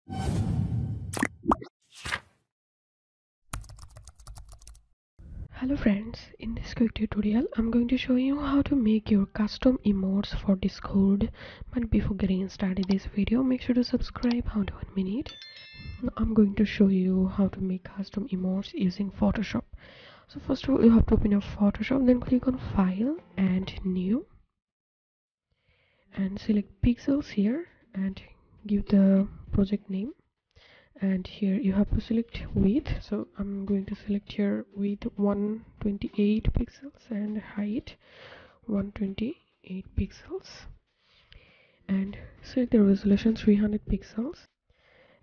Hello friends, in this quick tutorial I'm going to show you how to make your custom emotes for Discord. But before getting started this video, make sure to subscribe. Hold on 1 minute. Now I'm going to show you how to make custom emotes using Photoshop. So first of all, you have to open your Photoshop, then click on File and New and select Pixels here and give the project name. And here you have to select width, so I'm going to select here width 128 pixels and height 128 pixels, and select the resolution 300 pixels.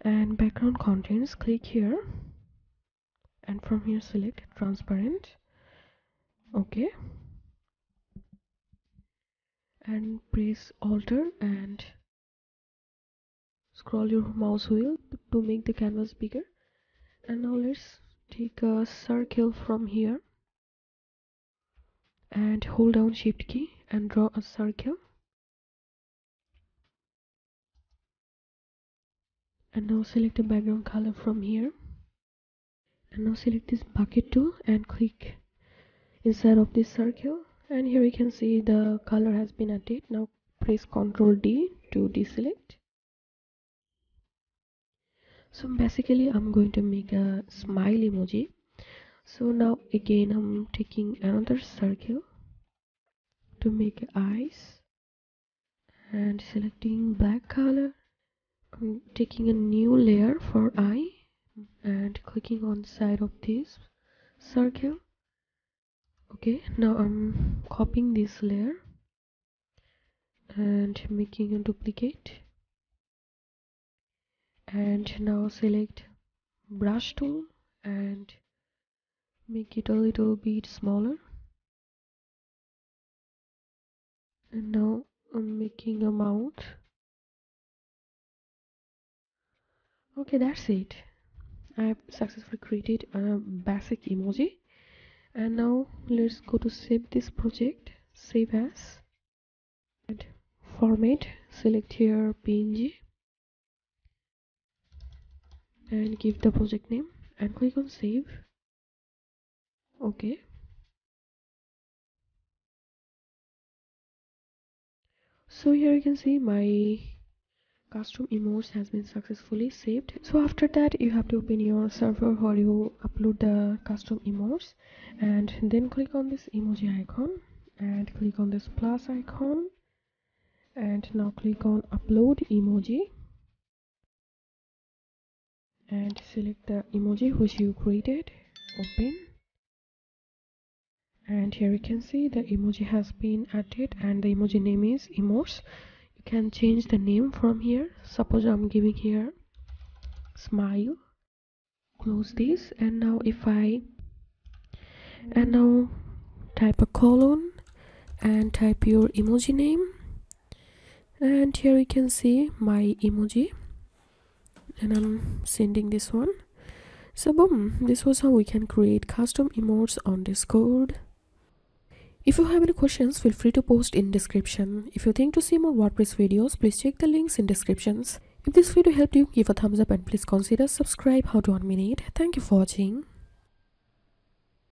And background contents, click here and from here select transparent. Okay, and press Alt and scroll your mouse wheel to make the canvas bigger. And now let's take a circle from here and hold down shift key and draw a circle. And now select the background color from here, and now select this bucket tool and click inside of this circle, and here you can see the color has been added. Now press Ctrl D to deselect. So basically I'm going to make a smile emoji. So now again I'm taking another circle to make eyes and selecting black color. I'm taking a new layer for eye and clicking on side of this circle. Okay, now I'm copying this layer and making a duplicate, and now select brush tool and make it a little bit smaller. And now I'm making a mouth. Okay, that's it. I've successfully created a basic emoji. And now let's go to save this project. Save as and format. Select here PNG and give the project name and click on save. Okay, so here you can see my custom emotes has been successfully saved. So after that you have to open your server where you upload the custom emotes, and then click on this emoji icon and click on this plus icon, and now click on upload emoji and select the emoji which you created. Open, and here you can see the emoji has been added and the emoji name is emotes. You can change the name from here. Suppose I'm giving here smile. Close this, and now now type a colon and type your emoji name, and here you can see my emoji, and I'm sending this one. So boom, this was how we can create custom emotes on Discord. If you have any questions, feel free to post in description. If you think to see more WordPress videos, please check the links in descriptions. If this video helped you, give a thumbs up and please consider subscribe. How to 1 minute. Thank you for watching.